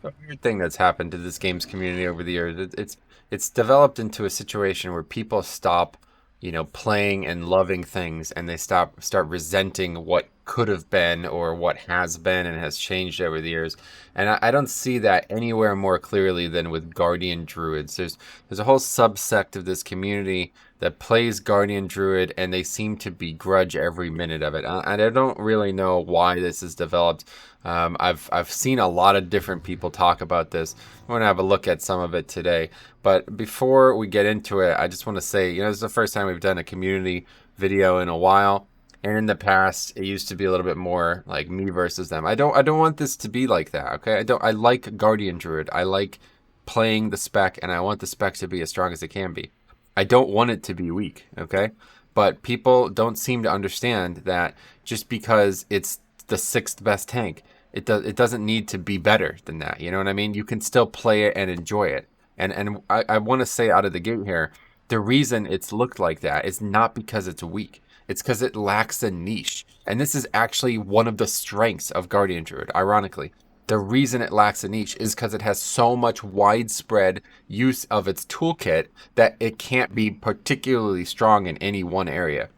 A weird thing that's happened to this game's community over the years. It's developed into a situation where people stop, playing and loving things, and they start resenting what could have been or what has been and has changed over the years. And I don't see that anywhere more clearly than with Guardian Druids. There's a whole subsect of this community that plays Guardian Druid, and they seem to begrudge every minute of it. And I don't really know why this has developed. I've seen a lot of different people talk about this. I'm going to have a look at some of it today. But before we get into it, I just want to say, this is the first time we've done a community video in a while. And in the past, it used to be a little bit more like me versus them. I don't want this to be like that, okay? I like Guardian Druid. I like playing the spec, and I want the spec to be as strong as it can be. I don't want it to be weak, okay? But people don't seem to understand that just because it's the sixth best tank, it doesn't need to be better than that. You know what I mean? You can still play it and enjoy it. And I want to say out of the gate here, the reason it's looked like that is not because it's weak. It's because it lacks a niche. And this is actually one of the strengths of Guardian Druid, ironically. The reason it lacks a niche is because it has so much widespread use of its toolkit that it can't be particularly strong in any one area.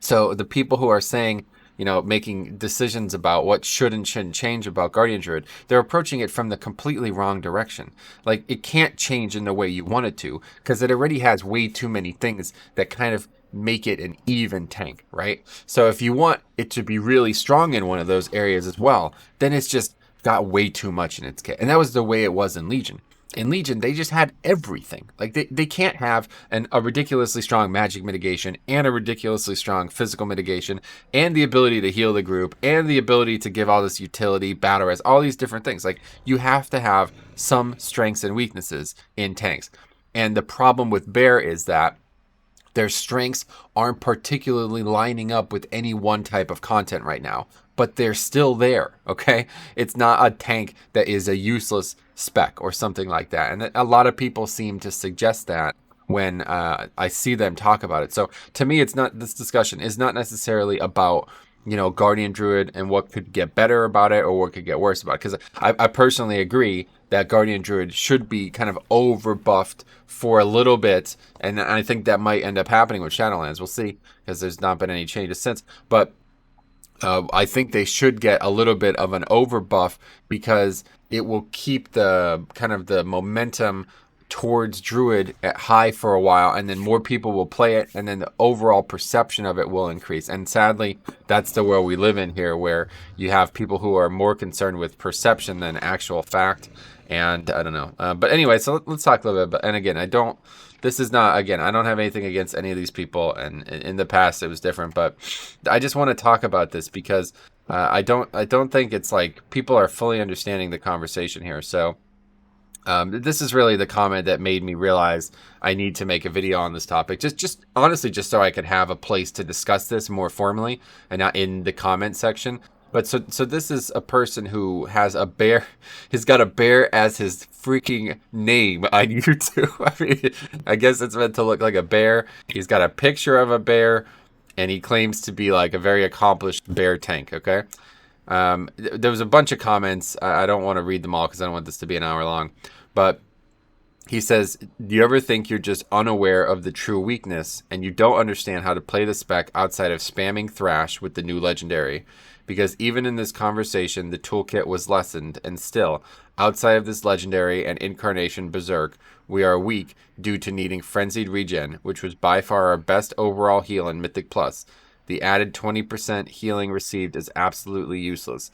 So the people who are saying, making decisions about what should and shouldn't change about Guardian Druid, they're approaching it from the completely wrong direction. Like, it can't change in the way you want it to, because it already has way too many things that kind of make it an even tank, right? So if you want it to be really strong in one of those areas as well, then it's just got way too much in its kit. And that was the way it was in Legion. In Legion, they just had everything. Like, they can't have a ridiculously strong magic mitigation and a ridiculously strong physical mitigation and the ability to heal the group and the ability to give all this utility, battle res, all these different things. Like, you have to have some strengths and weaknesses in tanks. And the problem with Bear is that their strengths aren't particularly lining up with any one type of content right now, but they're still there, okay? It's not a tank that is a useless spec or something like that. And a lot of people seem to suggest that when I see them talk about it. So to me, this discussion is not necessarily about Guardian Druid and what could get better about it or what could get worse about it. Because I personally agree that Guardian Druid should be kind of over buffed for a little bit. And I think that might end up happening with Shadowlands. We'll see, because there's not been any changes since. But I think they should get a little bit of an over buff, because it will keep the kind of the momentum towards Druid at high for a while, and then more people will play it, and then the overall perception of it will increase. And sadly, that's the world we live in here, where you have people who are more concerned with perception than actual fact. And I don't know. But anyway, so let's talk a little bit. And again, this is not, again, I don't have anything against any of these people. And in the past, it was different. But I just want to talk about this because I don't think it's like people are fully understanding the conversation here. So this is really the comment that made me realize I need to make a video on this topic. Just honestly, just so I could have a place to discuss this more formally and not in the comment section. But so this is a person who has a bear. He's got a bear as his freaking name on YouTube. I mean, I guess it's meant to look like a bear. He's got a picture of a bear, and he claims to be like a very accomplished bear tank. Okay. There was a bunch of comments. I don't want to read them all because I don't want this to be an hour long. But he says, do you ever think you're just unaware of the true weakness and you don't understand how to play the spec outside of spamming Thrash with the new legendary? Because even in this conversation, the toolkit was lessened, and still, outside of this legendary and incarnation berserk, we are weak due to needing frenzied regen, which was by far our best overall heal in Mythic Plus. The added 20% healing received is absolutely useless.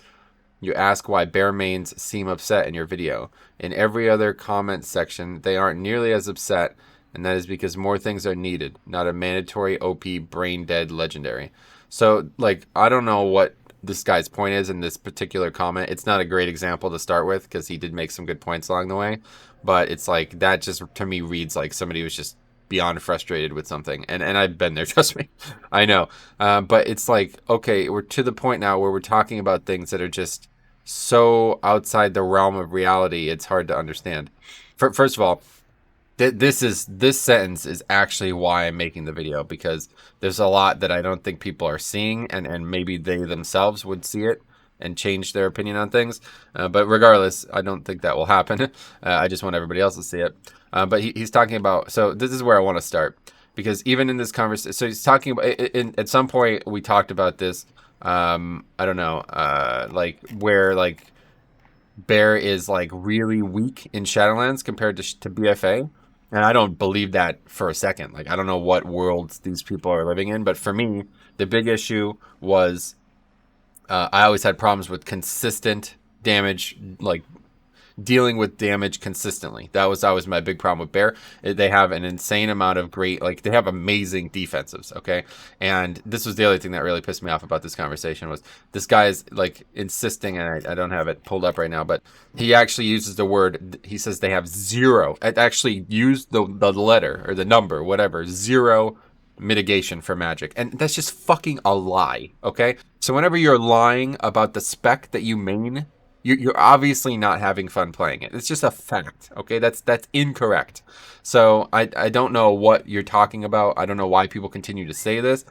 You ask why bear mains seem upset in your video. In every other comment section, they aren't nearly as upset, and that is because more things are needed, not a mandatory OP brain dead legendary. So, like, I don't know what this guy's point is in this particular comment. It's not a great example to start with, because he did make some good points along the way, but it's like, that just to me reads like somebody was just beyond frustrated with something, and I've been there, trust me. I know. But it's like, okay, we're to the point now where we're talking about things that are just so outside the realm of reality, it's hard to understand. First of all, this sentence is actually why I'm making the video, because there's a lot that I don't think people are seeing, and maybe they themselves would see it, and change their opinion on things. But regardless, I don't think that will happen. I just want everybody else to see it. But he's talking about, so this is where I want to start, because even in this conversation, so he's talking about, at some point we talked about this, I don't know, like where like Bear is like really weak in Shadowlands compared to BFA. And I don't believe that for a second. Like, I don't know what worlds these people are living in, but for me, the big issue was I always had problems with consistent damage, like dealing with damage consistently. That was always my big problem with Bear. They have an insane amount of great, like they have amazing defensives, okay? And this was the other thing that really pissed me off about this conversation was this guy is like insisting, and I don't have it pulled up right now, but he actually uses the word, he says they have zero. It actually used the letter or the number, whatever, zero mitigation for magic. And that's just fucking a lie, okay? So whenever you're lying about the spec that you main, you're obviously not having fun playing it. It's just a fact, okay? That's incorrect. So I don't know what you're talking about. I don't know why people continue to say this.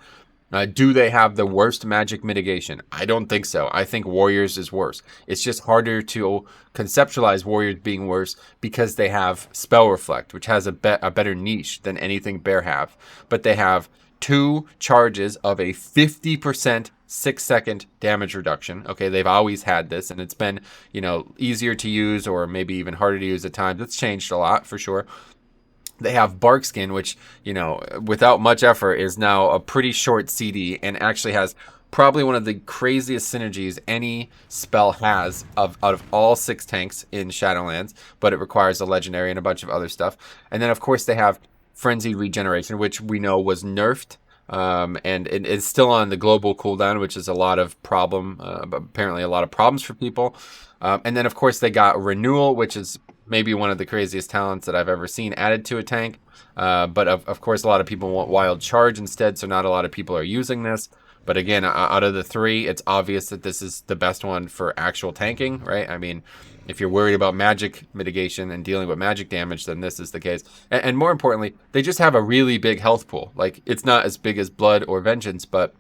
Do they have the worst magic mitigation? I don't think so. I think Warriors is worse. It's just harder to conceptualize Warriors being worse because they have Spell Reflect, which has a better niche than anything Bear have. But they have 2 charges of a 50% 6-second damage reduction. Okay, they've always had this, and it's been, you know, easier to use or maybe even harder to use at times. It's changed a lot for sure. They have Barkskin, which, you know, without much effort is now a pretty short CD and actually has probably one of the craziest synergies any spell has out of all 6 tanks in Shadowlands, but it requires a legendary and a bunch of other stuff. And then, of course, they have Frenzied Regeneration, which we know was nerfed. And it's still on the global cooldown, which is a lot of apparently a lot of problems for people. And then, of course, they got Renewal, which is maybe one of the craziest talents that I've ever seen added to a tank. But of course, a lot of people want Wild Charge instead, so not a lot of people are using this. But again, out of the 3, it's obvious that this is the best one for actual tanking, right? I mean, if you're worried about magic mitigation and dealing with magic damage, then this is the case. And more importantly, they just have a really big health pool. Like, it's not as big as Blood or Vengeance, but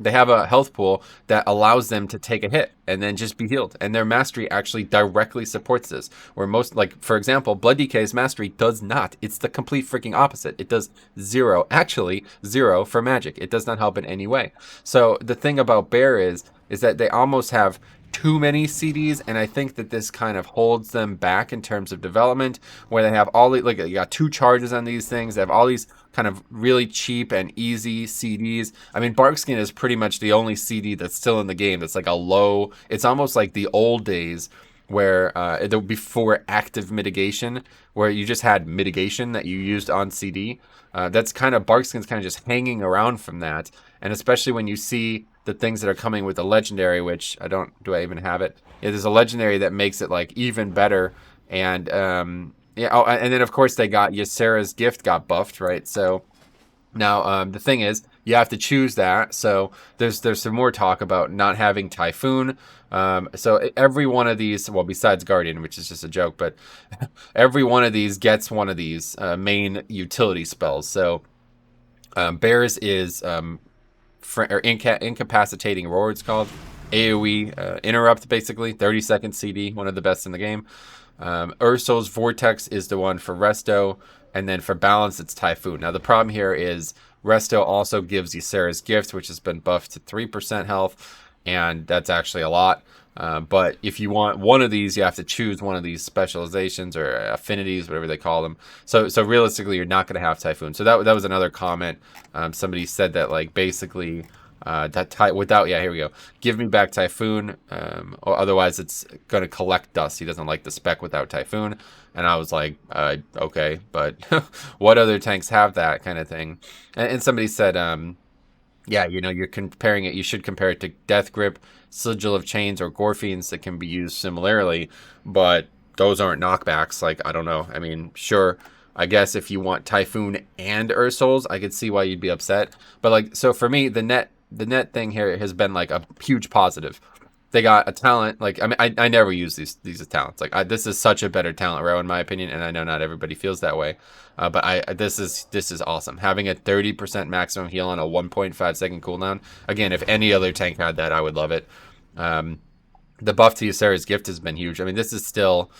they have a health pool that allows them to take a hit and then just be healed. And their mastery actually directly supports this. Where most, like, for example, Blood DK's mastery does not. It's the complete freaking opposite. It does 0, actually 0 for magic. It does not help in any way. So the thing about Bear is that they almost have too many CDs, and I think that this kind of holds them back in terms of development, where they have all the, like, you got 2 charges on these things. They have all these kind of really cheap and easy CDs. I mean, Barkskin is pretty much the only CD that's still in the game that's like a low, it's almost like the old days where before active mitigation, where you just had mitigation that you used on CD. That's kind of, Barkskin's kind of just hanging around from that. And especially when you see the things that are coming with the legendary, which do I even have it? Yeah, there's a legendary that makes it like even better. And yeah, oh, and then of course they got Ysera's gift got buffed, right? So now the thing is, you have to choose that. So there's some more talk about not having Typhoon. So every one of these, well, besides Guardian, which is just a joke, but every one of these gets one of these main utility spells. So Bears is incapacitating roar, it's called. AoE interrupt, basically 30-second CD, one of the best in the game. Ursol's Vortex is the one for Resto, and then for balance it's Typhoon. Now the problem here is Resto also gives Ysera's gift, which has been buffed to 3% health, and that's actually a lot. But if you want one of these, you have to choose one of these specializations or affinities, whatever they call them. So realistically, you're not going to have Typhoon. So that was another comment. Somebody said that, like, basically here we go. Give me back Typhoon, or otherwise it's going to collect dust. He doesn't like the spec without Typhoon. And I was like, okay, but what other tanks have that kind of thing? And somebody said, yeah, you know, you're comparing it. You should compare it to Death Grip, Sigil of Chains, or Gorfiends that can be used similarly, but those aren't knockbacks. Like, I don't know. I mean, sure, I guess if you want Typhoon and Ursols, I could see why you'd be upset. But like, so for me, the net thing here has been like a huge positive. They got a talent, like, I mean, I never use these as talents. Like, this is such a better talent row in my opinion, and I know not everybody feels that way. But this is awesome. Having a 30% maximum heal on a 1.5 second cooldown. Again, if any other tank had that, I would love it. The buff to Ysera's gift has been huge. I mean, this is still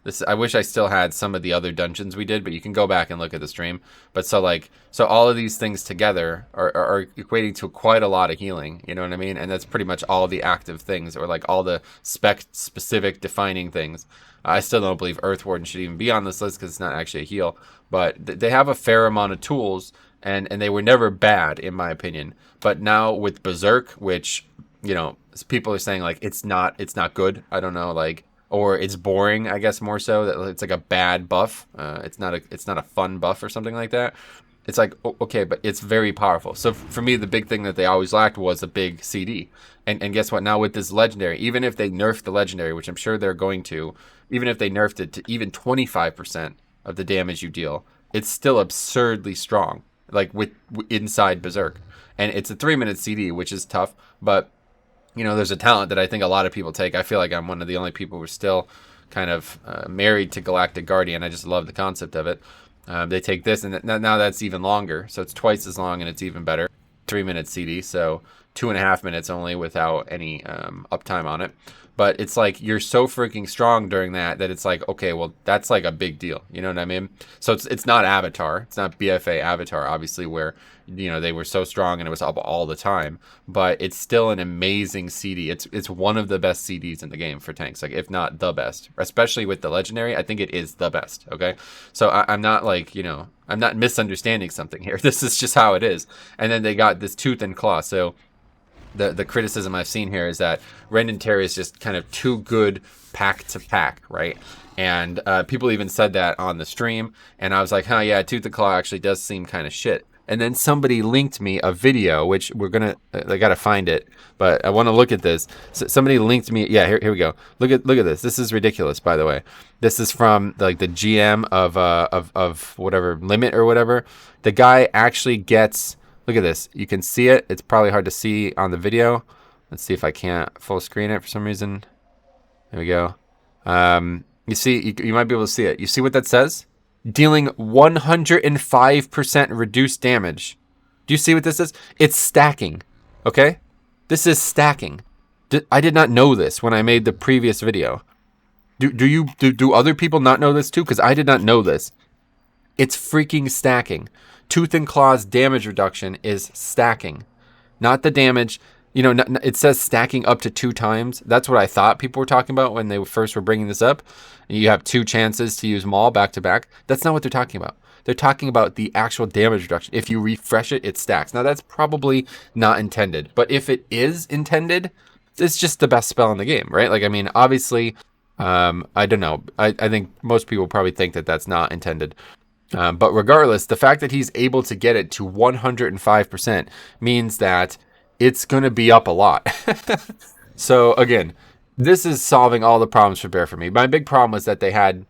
this. I wish I still had some of the other dungeons we did, but you can go back and look at the stream. But so all of these things together are equating to quite a lot of healing. You know what I mean? And that's pretty much all the active things, or like all the spec specific defining things. I still don't believe Earth Warden should even be on this list because it's not actually a heal. But they have a fair amount of tools, and they were never bad in my opinion. But now with Berserk, which people are saying like it's not good. I don't know, like, or it's boring. I guess more so that it's like a bad buff. It's not a fun buff or something like that. It's like okay, but it's very powerful. So for me, the big thing that they always lacked was a big CD. And guess what? Now with this legendary, even if they nerf the legendary, which I'm sure they're going to, even if they nerfed it to even 25% of the damage you deal, it's still absurdly strong. Like with inside Berserk, and it's a 3-minute CD, which is tough, but there's a talent that I think a lot of people take. I feel like I'm one of the only people who are still kind of married to Galactic Guardian. I just love the concept of it. They take this, and now that's even longer. So it's twice as long, and it's even better. 3-minute CD, so 2.5 minutes only without any uptime on it. But it's like you're so freaking strong during that it's like, okay, well, that's like a big deal. You know what I mean? So it's not Avatar. It's not BFA Avatar, obviously, where they were so strong and it was up all the time. But it's still an amazing CD. It's one of the best CDs in the game for tanks, like if not the best. Especially with the legendary, I think it is the best. Okay, so I'm not like I'm not misunderstanding something here. This is just how it is. And then they got this tooth and claw. So the criticism I've seen here is that Rend and Tear is just kind of too good pack to pack, right? And people even said that on the stream, and I was like, yeah, Tooth and Claw actually does seem kind of shit. And then somebody linked me a video, which I gotta find it, but I want to look at this. So somebody linked me, yeah, here we go. Look at this. This is ridiculous, by the way. This is from like the GM of whatever Limit or whatever. The guy actually gets. Look at this. You can see it. It's probably hard to see on the video. Let's see if I can't full screen it for some reason. There we go. You see, you might be able to see it. You see what that says? Dealing 105% reduced damage. Do you see what this is? It's stacking. Okay? This is stacking. I did not know this when I made the previous video. Do other people not know this too? Because I did not know this. It's freaking stacking. Tooth and Claw's damage reduction is stacking, not the damage. It says stacking up to 2 times. That's what I thought people were talking about when they first were bringing this up. And you have 2 chances to use Maul back to back. That's not what they're talking about. They're talking about the actual damage reduction. If you refresh it, it stacks. Now, that's probably not intended. But if it is intended, it's just the best spell in the game, right? Like, I mean, obviously, I don't know. I think most people probably think that that's not intended. But regardless, the fact that he's able to get it to 105% means that it's going to be up a lot. So again, this is solving all the problems for Bear for me. My big problem was that they had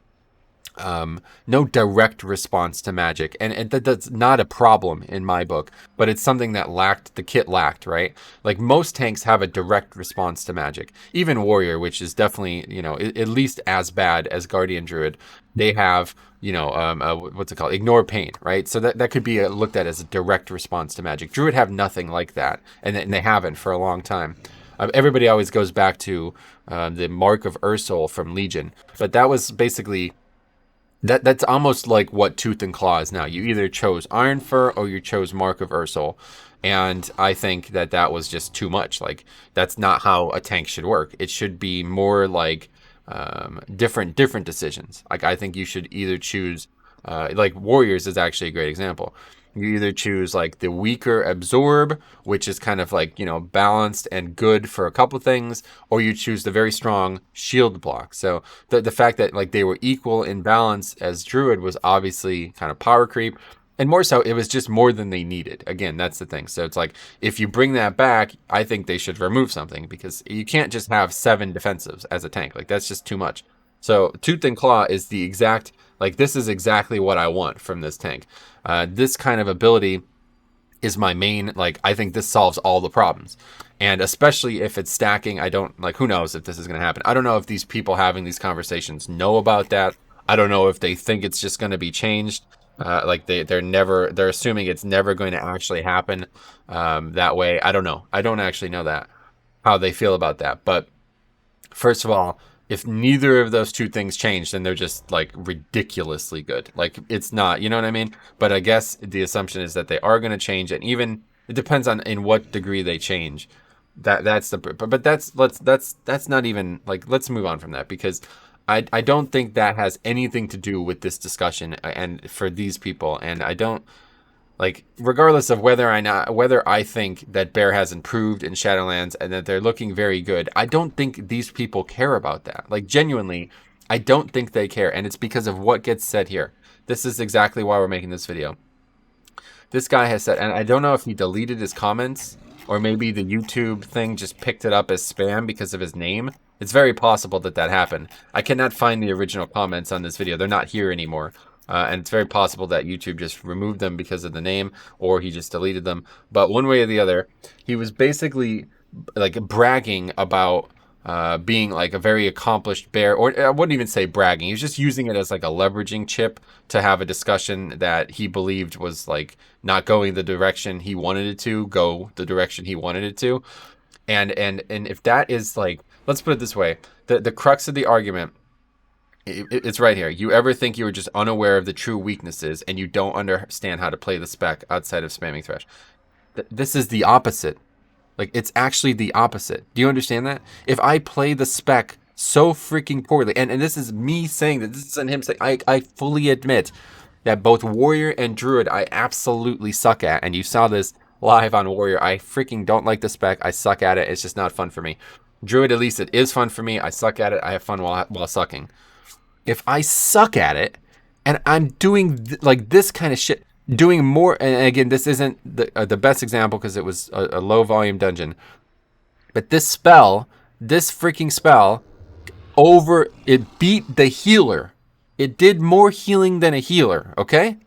no direct response to magic, and that's not a problem in my book, but it's something that the kit lacked, right? Like most tanks have a direct response to magic. Even Warrior, which is definitely at least as bad as Guardian Druid, they have what's it called? Ignore pain, right? So that could be looked at as a direct response to magic. Druid have nothing like that, and they haven't for a long time. Everybody always goes back to the Mark of Ursol from Legion, but that was basically that's almost like what Tooth and Claw is now. You either chose Iron Fur or you chose Mark of Ursol, and I think that was just too much. Like that's not how a tank should work. It should be more like different decisions. Like I think you should either choose like Warriors is actually a great example. You either choose like the weaker Absorb, which is kind of like balanced and good for a couple things, or you choose the very strong Shield block. So the fact that like they were equal in balance as Druid was obviously kind of power creep. And more so, it was just more than they needed. Again, that's the thing. So it's like, if you bring that back, I think they should remove something, because you can't just have 7 defensives as a tank. Like, that's just too much. So Tooth and Claw is the exact, like, this is exactly what I want from this tank. This kind of ability is my main, like, I think this solves all the problems. And especially if it's stacking, I don't, like, who knows if this is going to happen. I don't know if these people having these conversations know about that. I don't know if they think it's just going to be changed. Like they're assuming it's never going to actually happen that way. I don't know. I don't actually know that, how they feel about that. But First of all, if neither of those two things change, then they're just like ridiculously good. Like it's not, you know what I mean? But I guess the assumption is that they are going to change, and even it depends on in what degree they change. That's the but that's not even like let's move on from that because I don't think that has anything to do with this discussion and for these people, and I don't like regardless of whether I think that Bear has improved in Shadowlands and that they're looking very good, I don't think these people care about that. Like genuinely, I don't think they care, and it's because of what gets said here. This is exactly why we're making this video. This guy has said, and I don't know if he deleted his comments or maybe the YouTube thing just picked it up as spam because of his name. It's very possible that that happened. I cannot find the original comments on this video. They're not here anymore. And it's very possible that YouTube just removed them because of the name or he just deleted them. But one way or the other, he was basically like bragging about being like a very accomplished bear, or I wouldn't even say bragging. He was just using it as like a leveraging chip to have a discussion that he believed was like not going the direction he wanted it to go, the direction he wanted it to. And if that is like, let's put it this way, the crux of the argument, it's right here. You ever think you were just unaware of the true weaknesses and you don't understand how to play the spec outside of spamming Thresh? This is the opposite. Like, it's actually the opposite. Do you understand that? If I play the spec so freaking poorly, and this is me saying that, this isn't him saying, I fully admit that both Warrior and Druid I absolutely suck at, and you saw this live on Warrior. I freaking don't like the spec. I suck at it. It's just not fun for me. Druid, at least it is fun for me. I suck at it. I have fun while sucking. If I suck at it, and I'm doing like this kind of shit, doing more, and again, this isn't the best example because it was a low volume dungeon, but this freaking spell, it beat the healer. It did more healing than a healer, okay?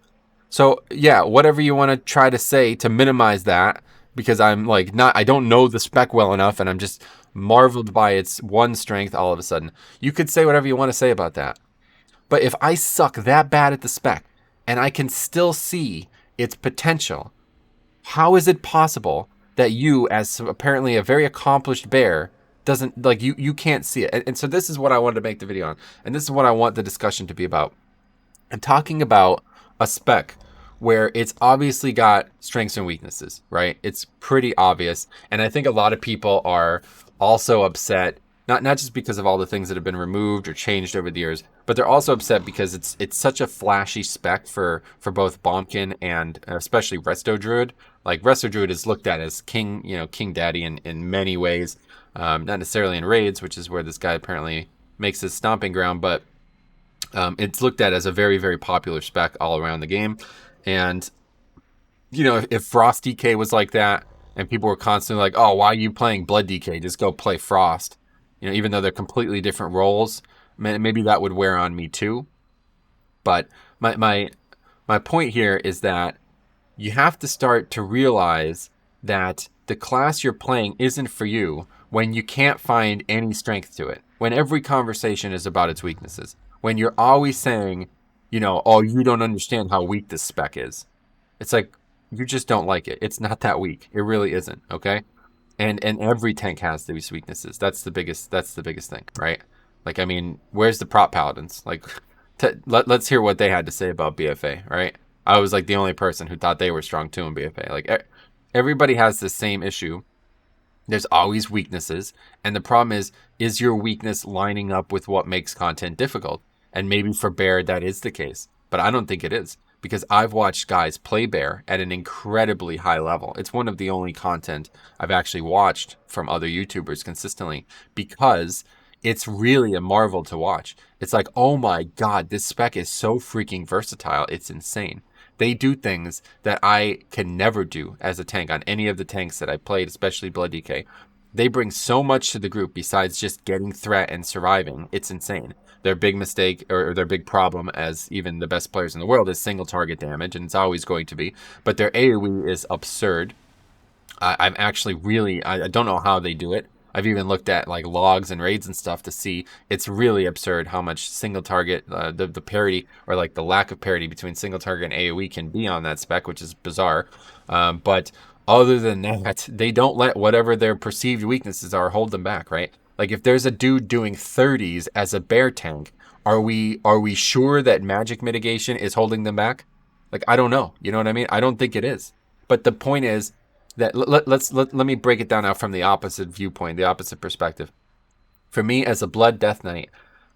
So yeah, whatever you want to try to say to minimize that, because I'm like I don't know the spec well enough, and I'm just marveled by its one strength all of a sudden. You could say whatever you want to say about that. But if I suck that bad at the spec, and I can still see its potential, how is it possible that you, as apparently a very accomplished bear, doesn't, like, you can't see it? And so this is what I wanted to make the video on, and this is what I want the discussion to be about. I'm talking about a spec where it's obviously got strengths and weaknesses, right? It's pretty obvious, and I think a lot of people are also upset, not just because of all the things that have been removed or changed over the years, but they're also upset because it's such a flashy spec for both Bombkin and especially Resto Druid. Like, Resto Druid is looked at as king, king daddy in many ways, not necessarily in raids, which is where this guy apparently makes his stomping ground, but it's looked at as a very, very popular spec all around the game. And if Frost DK was like that, and people were constantly like, "Oh, why are you playing Blood DK? Just go play Frost." Even though they're completely different roles, maybe that would wear on me too. But my point here is that you have to start to realize that the class you're playing isn't for you when you can't find any strength to it. When every conversation is about its weaknesses. When you're always saying, "Oh, you don't understand how weak this spec is." It's like, you just don't like it. It's not that weak. It really isn't, okay? And every tank has these weaknesses. That's the biggest thing, right? Like, I mean, where's the prop paladins? Like, let's hear what they had to say about BFA, right? I was like the only person who thought they were strong too in BFA. Like, everybody has the same issue. There's always weaknesses, and the problem is your weakness lining up with what makes content difficult? And maybe for Bear that is the case, but I don't think it is, because I've watched guys play Bear at an incredibly high level. It's one of the only content I've actually watched from other YouTubers consistently, because it's really a marvel to watch. It's like, oh my god, this spec is so freaking versatile. It's insane. They do things that I can never do as a tank on any of the tanks that I played, especially Blood DK. They bring so much to the group besides just getting threat and surviving. It's insane. Their big mistake, or their big problem, as even the best players in the world, is single target damage, and it's always going to be. But their AoE is absurd. I'm actually really, I don't know how they do it. I've even looked at like logs and raids and stuff to see. It's really absurd how much single target, the parity, or like the lack of parity between single target and AoE can be on that spec, which is bizarre. But other than that, they don't let whatever their perceived weaknesses are hold them back, right? Like if there's a dude doing 30s as a bear tank, are we sure that magic mitigation is holding them back? Like I don't know. You know what I mean? I don't think it is. But the point is that let me break it down now from the opposite viewpoint, the opposite perspective. For me as a blood death knight,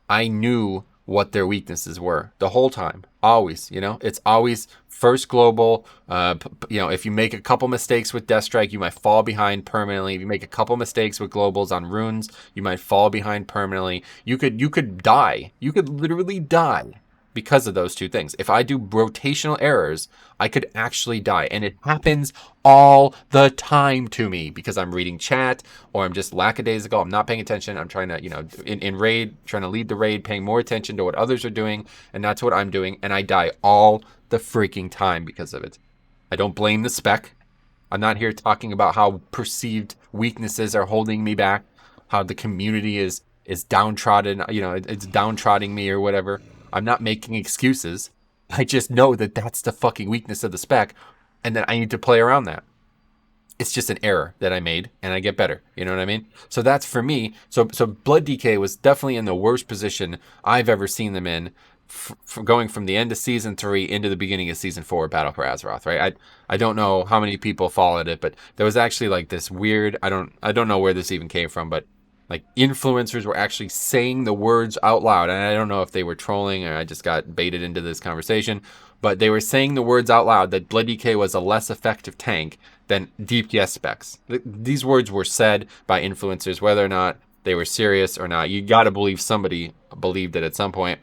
I knew what their weaknesses were the whole time. Always, it's always first global. If you make a couple mistakes with Death Strike, you might fall behind permanently. If you make a couple mistakes with globals on runes, you might fall behind permanently. You could die. You could literally die because of those two things. If I do rotational errors, I could actually die. And it happens all the time to me because I'm reading chat or I'm just lackadaisical. I'm not paying attention. I'm trying to, in raid, trying to lead the raid, paying more attention to what others are doing. And that's what I'm doing. And I die all the freaking time because of it. I don't blame the spec. I'm not here talking about how perceived weaknesses are holding me back, how the community is downtrodden, it's downtrodding me or whatever. I'm not making excuses. I just know that that's the fucking weakness of the spec, and that I need to play around that. It's just an error that I made, and I get better. You know what I mean? So that's for me. So Blood DK was definitely in the worst position I've ever seen them in, going from the end of season 3 into the beginning of season 4 Battle for Azeroth. Right? I don't know how many people followed it, but there was actually like this weird. I don't know where this even came from, but like influencers were actually saying the words out loud, and I don't know if they were trolling or I just got baited into this conversation, but they were saying the words out loud that Blood DK was a less effective tank than DPS specs. These words were said by influencers, whether or not they were serious or not. You got to believe somebody believed it at some point.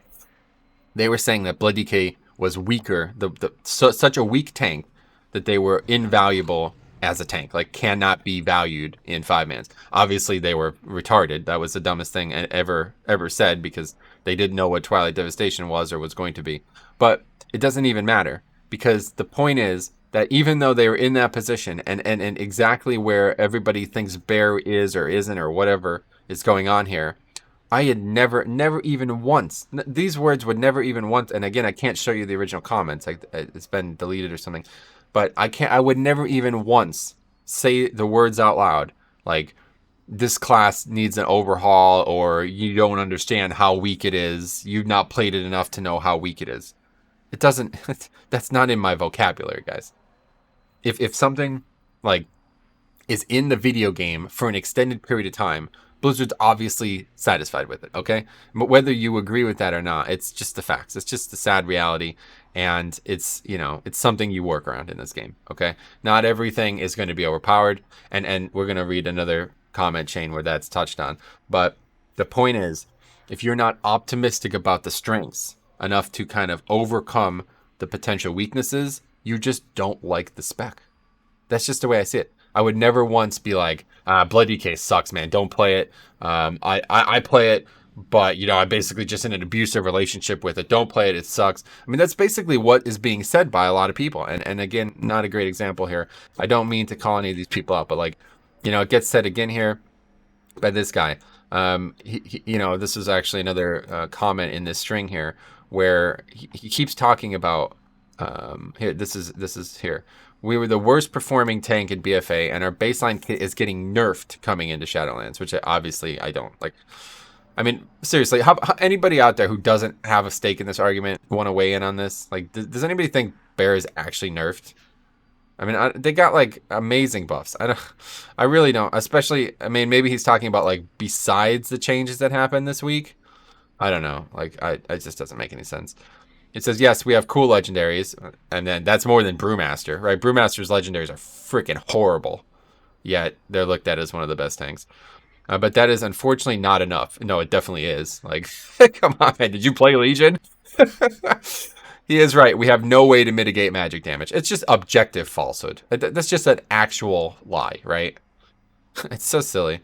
They were saying that Blood DK was weaker, such a weak tank that they were invaluable as a tank, like cannot be valued in 5-mans. Obviously, they were retarded. That was the dumbest thing ever said because they didn't know what Twilight Devastation was or was going to be. But it doesn't even matter because the point is that even though they were in that position and exactly where everybody thinks Bear is or isn't or whatever is going on here, I had never even once, these words would never even once, and again, I can't show you the original comments, like it's been deleted or something, but I would never even once say the words out loud, like, this class needs an overhaul, or you don't understand how weak it is, you've not played it enough to know how weak it is. It doesn't, that's not in my vocabulary, guys. If something, like, is in the video game for an extended period of time, Blizzard's obviously satisfied with it, okay? But whether you agree with that or not, it's just the facts. It's just the sad reality, and it's something you work around in this game, okay? Not everything is going to be overpowered, and we're going to read another comment chain where that's touched on. But the point is, if you're not optimistic about the strengths enough to kind of overcome the potential weaknesses, you just don't like the spec. That's just the way I see it. I would never once be like, Blood DK sucks, man. Don't play it. I play it, but, I'm basically just in an abusive relationship with it. Don't play it. It sucks. I mean, that's basically what is being said by a lot of people. And again, not a great example here. I don't mean to call any of these people out, but, like, it gets said again here by this guy. This is actually another comment in this string here where he keeps talking about, here, this is here. We were the worst performing tank in BFA, and our baseline kit is getting nerfed coming into Shadowlands, which obviously I don't like. I mean, seriously, how anybody out there who doesn't have a stake in this argument want to weigh in on this? Like, does anybody think Bear is actually nerfed? I mean, they got like amazing buffs. I really don't. Especially, I mean, maybe he's talking about like besides the changes that happened this week. I don't know. Like, it just doesn't make any sense. It says, yes, we have cool legendaries, and then that's more than Brewmaster, right? Brewmaster's legendaries are freaking horrible, yet they're looked at as one of the best tanks. But that is unfortunately not enough. No, it definitely is. Like, come on, man. Did you play Legion? He is right. We have no way to mitigate magic damage. It's just objective falsehood. That's just an actual lie, right? It's so silly.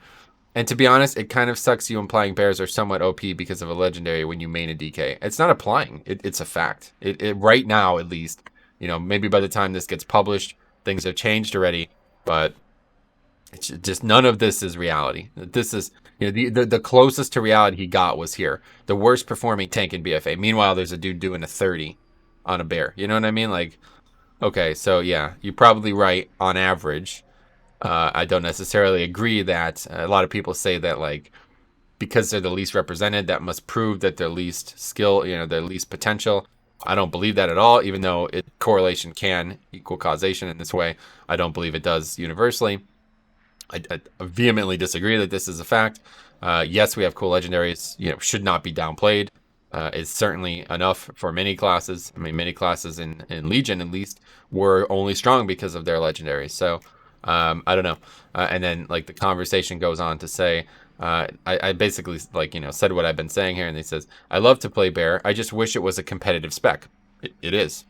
And to be honest, it kind of sucks you implying bears are somewhat OP because of a legendary when you main a DK. It's not applying. It's a fact. It right now, at least, maybe by the time this gets published, things have changed already. But it's just none of this is reality. This is, the closest to reality he got was here. The worst performing tank in BFA. Meanwhile, there's a dude doing a 30 on a bear. You know what I mean? Like, okay, so yeah, you're probably right on average. I don't necessarily agree that a lot of people say that, like, because they're the least represented, that must prove that they're least skill, their least potential. I don't believe that at all, even though correlation can equal causation in this way. I don't believe it does universally. I vehemently disagree that this is a fact. Yes, we have cool legendaries. Should not be downplayed. It's certainly enough for many classes. I mean, many classes in Legion, at least, were only strong because of their legendaries. So, I don't know. And then, like, the conversation goes on to say, I basically, said what I've been saying here, and he says, I love to play Bear. I just wish it was a competitive spec. It is.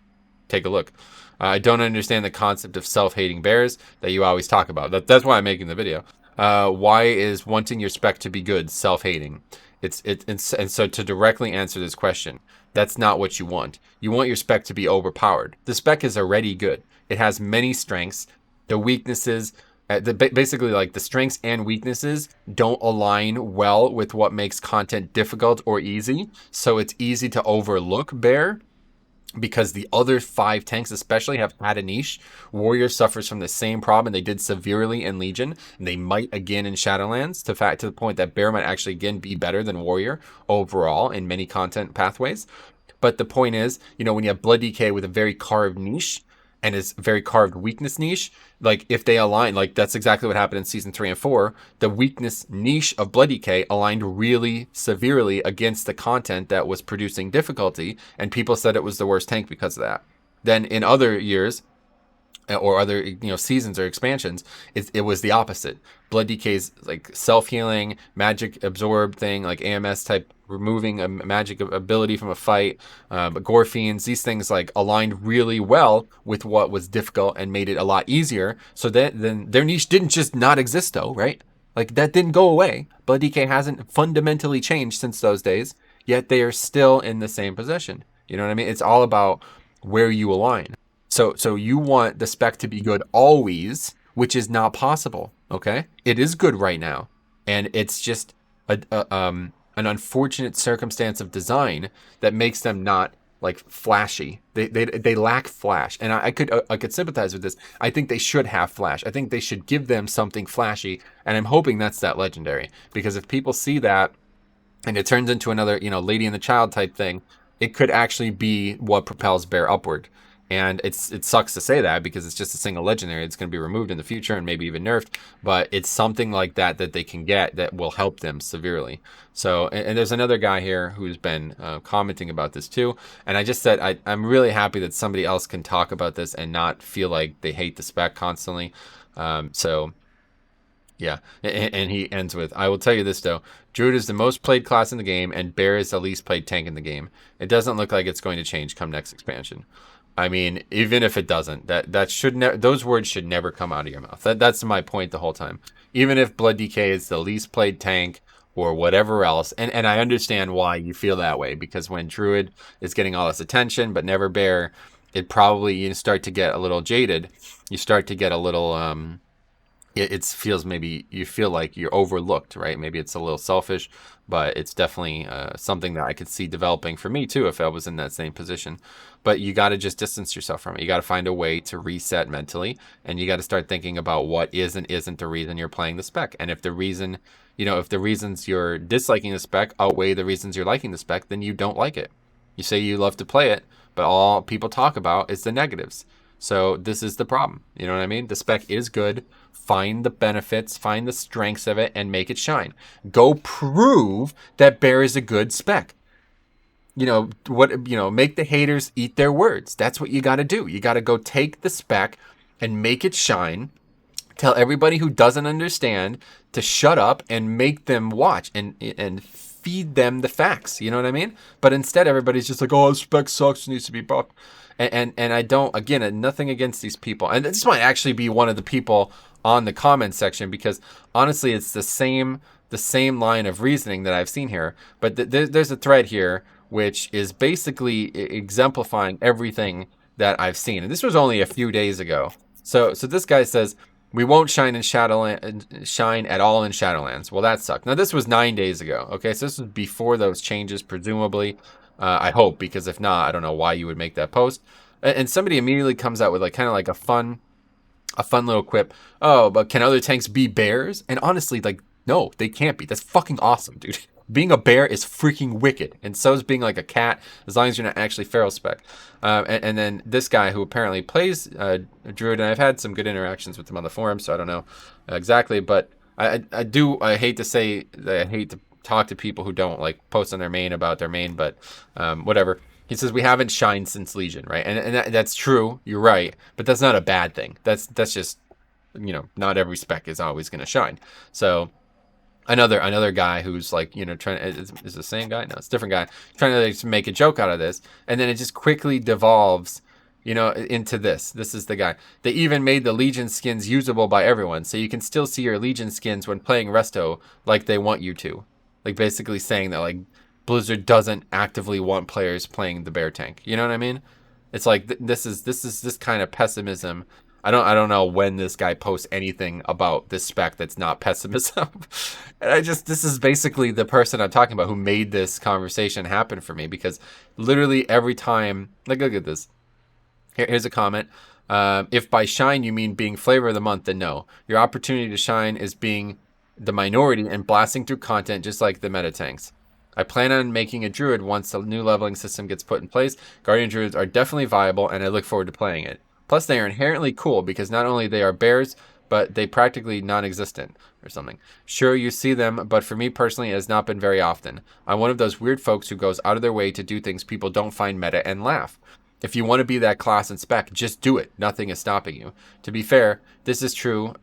Take a look. I don't understand the concept of self-hating bears that you always talk about. That's why I'm making the video. Why is wanting your spec to be good self-hating? And so to directly answer this question, that's not what you want. You want your spec to be overpowered. The spec is already good. It has many strengths. The weaknesses, basically, like, the strengths and weaknesses don't align well with what makes content difficult or easy. So it's easy to overlook Bear, because the other 5 tanks especially have had a niche. Warrior suffers from the same problem, and they did severely in Legion, and they might again in Shadowlands, to the point that Bear might actually again be better than Warrior overall in many content pathways. But the point is, when you have Blood DK with a very carved niche and his very carved weakness niche, like, if they align, like, that's exactly what happened in season 3 and 4. The weakness niche of Blood DK aligned really severely against the content that was producing difficulty, and people said it was the worst tank because of that. Then in other years, or other seasons or expansions, it was the opposite. Blood DK's like self-healing, magic absorb thing, like AMS type, removing a magic ability from a fight, but Gore Fiends, these things like aligned really well with what was difficult and made it a lot easier. So then their niche didn't just not exist though, right? Like, that didn't go away. Blood DK hasn't fundamentally changed since those days, yet they are still in the same position. You know what I mean? It's all about where you align. So you want the spec to be good always, which is not possible. Okay, it is good right now, and it's just an unfortunate circumstance of design that makes them not, like, flashy. They lack flash, and I could sympathize with this. I think they should have flash. I think they should give them something flashy, and I'm hoping that's that legendary, because if people see that and it turns into another Lady and the Child type thing, it could actually be what propels Bear upward. And it sucks to say that, because it's just a single legendary. It's going to be removed in the future and maybe even nerfed. But it's something like that they can get that will help them severely. So, and there's another guy here who's been commenting about this too. And I just said I'm really happy that somebody else can talk about this and not feel like they hate the spec constantly. So, yeah. And he ends with, I will tell you this though. Druid is the most played class in the game, and Bear is the least played tank in the game. It doesn't look like it's going to change come next expansion. I mean, even if it doesn't, that should those words should never come out of your mouth. That's my point the whole time. Even if Blood DK is the least played tank or whatever else, and I understand why you feel that way, because when Druid is getting all this attention but never Bear, it probably, you start to get a little jaded. You start to get a little it feels, maybe you feel like you're overlooked, right? Maybe it's a little selfish, but it's definitely something that I could see developing for me too if I was in that same position. But you got to just distance yourself from it. You got to find a way to reset mentally, and you got to start thinking about what is and isn't the reason you're playing the spec. And if the reason, if the reasons you're disliking the spec outweigh the reasons you're liking the spec, then you don't like it. You say you love to play it, but all people talk about is the negatives. So this is the problem. You know what I mean? The spec is good. Find the benefits, find the strengths of it, and make it shine. Go prove that Bear is a good spec. Make the haters eat their words. That's what you got to do. You got to go take the spec and make it shine. Tell everybody who doesn't understand to shut up and make them watch and feed them the facts. You know what I mean? But instead, everybody's just like, oh, spec sucks, needs to be buffed. And I don't, again, nothing against these people. And this might actually be one of the people on the comment section, because honestly, it's the same line of reasoning that I've seen here. But there's a thread here which is basically exemplifying everything that I've seen. And this was only a few days ago. So this guy says, we won't shine in shine at all in Shadowlands. Well, that sucked. Now, this was 9 days ago. Okay, so this was before those changes, presumably. I hope, because if not, I don't know why you would make that post. And somebody immediately comes out with like kind of like a fun little quip. Oh, but can other tanks be bears? And honestly, like, No, they can't be. That's fucking awesome, dude. Being a bear is freaking wicked, and so is being like a cat, as long as you're not actually feral spec. And then this guy who apparently plays Druid, and I've had some good interactions with him on the forum, so I don't know exactly, but I hate to say that I hate to talk to people who don't like post on their main about their main, but whatever. He says we haven't shined since Legion, right? And that's true. You're right, but that's not a bad thing. That's just, not every spec is always going to shine. So another guy who's like, trying to, is the same guy? No, it's a different guy trying to like, make a joke out of this, and then it just quickly devolves, into this. This is the guy. They even made the Legion skins usable by everyone, so you can still see your Legion skins when playing Resto, like they want you to, like basically saying that like Blizzard doesn't actively want players playing the bear tank. You know what I mean? It's like this is this kind of pessimism. I don't know when this guy posts anything about this spec that's not pessimism. And this is basically the person I'm talking about who made this conversation happen for me, because literally every time, like, look at this. Here's a comment. If by shine you mean being flavor of the month, then no. Your opportunity to shine is being the minority and blasting through content just like the meta tanks. I plan on making a Druid once the new leveling system gets put in place. Guardian Druids are definitely viable, and I look forward to playing it. Plus, they are inherently cool because not only they are bears, but they practically non-existent or something. Sure, you see them, but for me personally, it has not been very often. I'm one of those weird folks who goes out of their way to do things people don't find meta and laugh. If you want to be that class and spec, just do it. Nothing is stopping you. To be fair, this is true.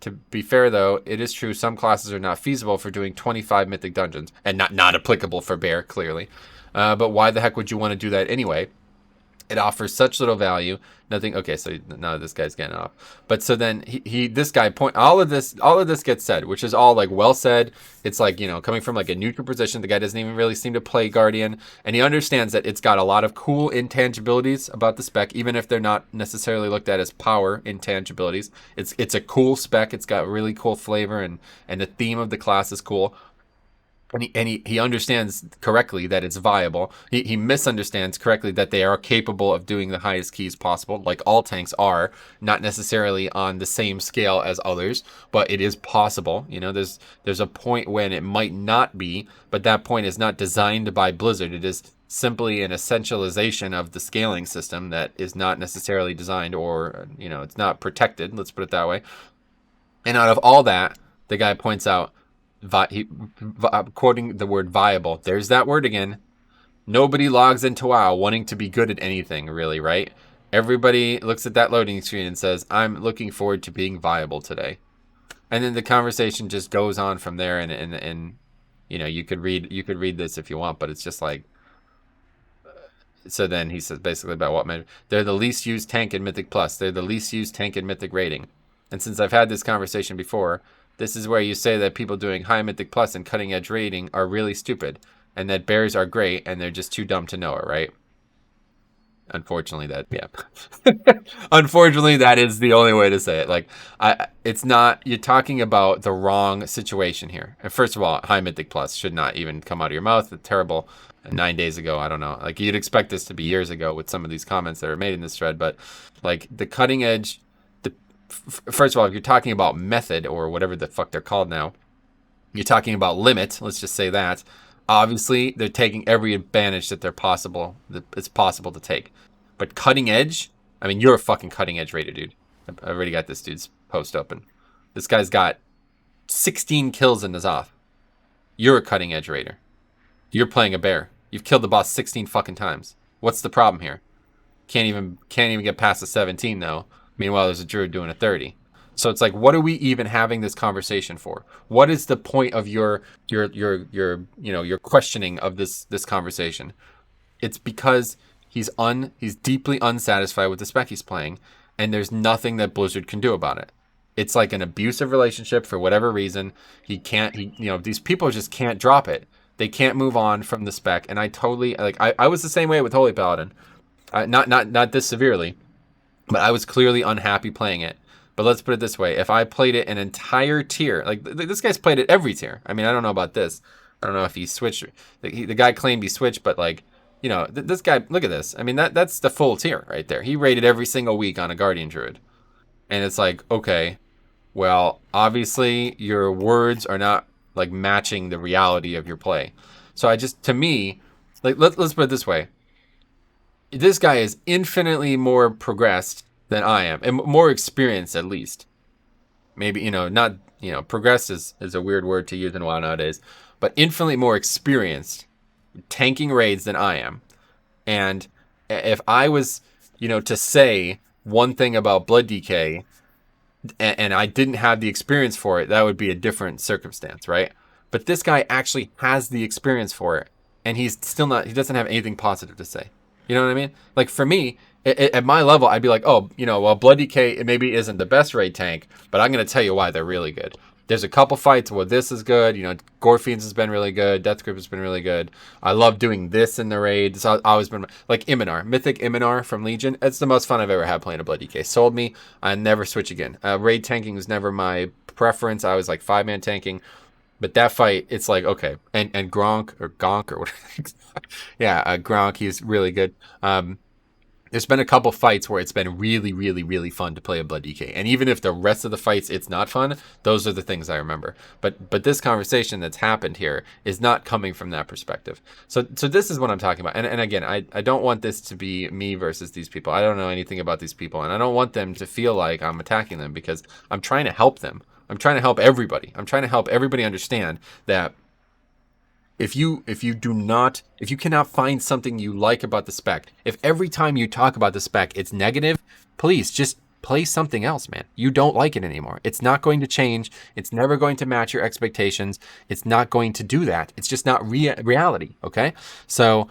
To be fair, though, it is true some classes are not feasible for doing 25 mythic dungeons, and not applicable for bear, clearly. But why the heck would you want to do that anyway? It offers such little value. Nothing. Okay, so now this guy's getting off. But so then this guy point all of this gets said, which is all like well said. It's like, coming from like a neutral position. The guy doesn't even really seem to play Guardian, and he understands that it's got a lot of cool intangibilities about the spec, even if they're not necessarily looked at as power intangibilities. It's a cool spec. It's got really cool flavor, and the theme of the class is cool. And he understands correctly that it's viable. He misunderstands correctly that they are capable of doing the highest keys possible, like all tanks are, not necessarily on the same scale as others, but it is possible. There's a point when it might not be, but that point is not designed by Blizzard. It is simply an essentialization of the scaling system that is not necessarily designed, or it's not protected. Let's put it that way. And out of all that, the guy points out, quoting the word viable. There's that word again. Nobody logs into WoW wanting to be good at anything, really, right? Everybody looks at that loading screen and says, I'm looking forward to being viable today. And then the conversation just goes on from there, and you could read this if you want, but it's just like, so then he says basically about what they're the least used tank in Mythic Plus. They're the least used tank in Mythic Rating. And since I've had this conversation before, this is where you say that people doing high Mythic Plus and cutting edge rating are really stupid, and that bears are great, and they're just too dumb to know it, right? Unfortunately, unfortunately, that is the only way to say it. Like, it's not. You're talking about the wrong situation here. And first of all, high Mythic Plus should not even come out of your mouth. It's terrible. 9 days ago, I don't know. Like, you'd expect this to be years ago with some of these comments that are made in this thread, but like the cutting edge. First of all, if you're talking about method, or whatever the fuck they're called now, you're talking about limit. Let's just say that. Obviously, they're taking every advantage that it's possible to take. But cutting edge, I mean, you're a fucking cutting edge raider, dude. I already got this dude's post open. This guy's got 16 kills in Azeroth. You're a cutting edge raider. You're playing a bear. You've killed the boss 16 fucking times. What's the problem here? Can't even get past a 17 though. Meanwhile, there's a Druid doing a 30. So it's like, what are we even having this conversation for? What is the point of your questioning of this conversation? It's because he's deeply unsatisfied with the spec he's playing, and there's nothing that Blizzard can do about it. It's like an abusive relationship for whatever reason. These people just can't drop it. They can't move on from the spec, and I totally I was the same way with Holy Paladin. Not this severely, but I was clearly unhappy playing it. But let's put it this way. If I played it an entire tier, like this guy's played it every tier. I mean, I don't know about this. I don't know if he switched. The guy claimed he switched, but this guy, look at this. I mean, that's the full tier right there. He rated every single week on a Guardian Druid. And it's like, okay, Well, obviously your words are not like matching the reality of your play. So I just, to me, like let's put it this way: this guy is infinitely more progressed than I am, and more experienced at least. Maybe, not, progressed is a weird word to use in WoW nowadays, but infinitely more experienced tanking raids than I am. And if I was, to say one thing about Blood DK, and I didn't have the experience for it, that would be a different circumstance, right? But this guy actually has the experience for it, and he's still not. He doesn't have anything positive to say. You know what I mean? Like for me, at my level, I'd be like, oh, well, Blood DK it maybe isn't the best raid tank, but I'm gonna tell you why they're really good. There's a couple fights where this is good. Gorfiends has been really good. Death Grip has been really good. I love doing this in the raid. It's always been like Iminar, Mythic Iminar from Legion. It's the most fun I've ever had playing a Blood DK. Sold me. I never switch again. Raid tanking was never my preference. I was like 5-man tanking. But that fight, it's like, okay. And Gronk or Gonk or whatever. Yeah, Gronk, he's really good. There's been a couple fights where it's been really, really, really fun to play a Blood DK. And even if the rest of the fights it's not fun, those are the things I remember. But this conversation that's happened here is not coming from that perspective. So this is what I'm talking about. And again, I don't want this to be me versus these people. I don't know anything about these people, and I don't want them to feel like I'm attacking them, because I'm trying to help them. I'm trying to help everybody. I'm trying to help everybody understand that if you cannot find something you like about the spec, if every time you talk about the spec it's negative, please just play something else, man. You don't like it anymore. It's not going to change. It's never going to match your expectations. It's not going to do that. It's just not reality, okay? So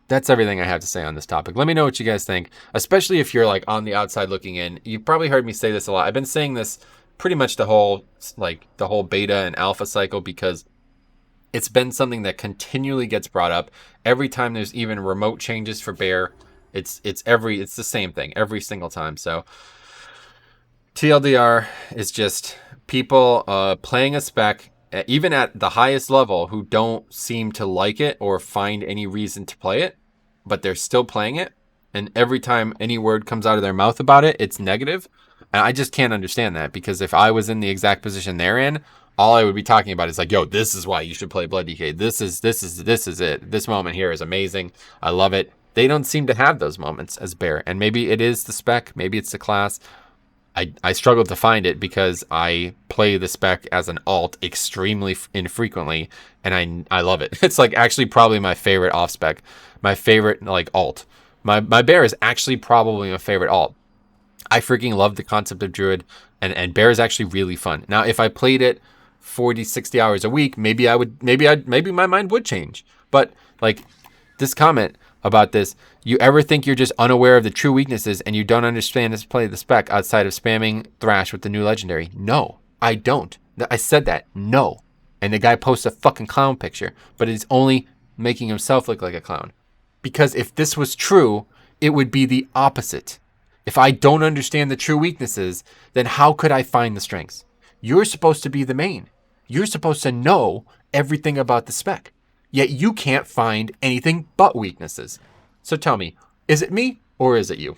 that's everything I have to say on this topic. Let me know what you guys think, especially if you're like on the outside looking in. You've probably heard me say this a lot. I've been saying this pretty much the whole beta and alpha cycle, because it's been something that continually gets brought up every time there's even remote changes for Bear. It's the same thing every single time. So TLDR is just people playing a spec, even at the highest level, who don't seem to like it or find any reason to play it, but they're still playing it. And every time any word comes out of their mouth about it, it's negative. And I just can't understand that, because if I was in the exact position they're in, all I would be talking about is like, yo, this is why you should play Blood DK. This is it. This moment here is amazing. I love it. They don't seem to have those moments as Bear. And maybe it is the spec. Maybe it's the class. I struggled to find it because I play the spec as an alt extremely infrequently, and I love it. It's like actually probably my favorite off spec. My favorite like alt. My Bear is actually probably my favorite alt. I freaking love the concept of Druid, and Bear is actually really fun. Now, if I played it 40, 60 hours a week, maybe my mind would change. But like this comment about this, you ever think you're just unaware of the true weaknesses and you don't understand this play the spec outside of spamming Thrash with the new legendary? No, I don't. I said that. No. And the guy posts a fucking clown picture, but he's only making himself look like a clown. Because if this was true, it would be the opposite. If I don't understand the true weaknesses, then how could I find the strengths? You're supposed to be the main. You're supposed to know everything about the spec. Yet you can't find anything but weaknesses. So tell me, is it me or is it you?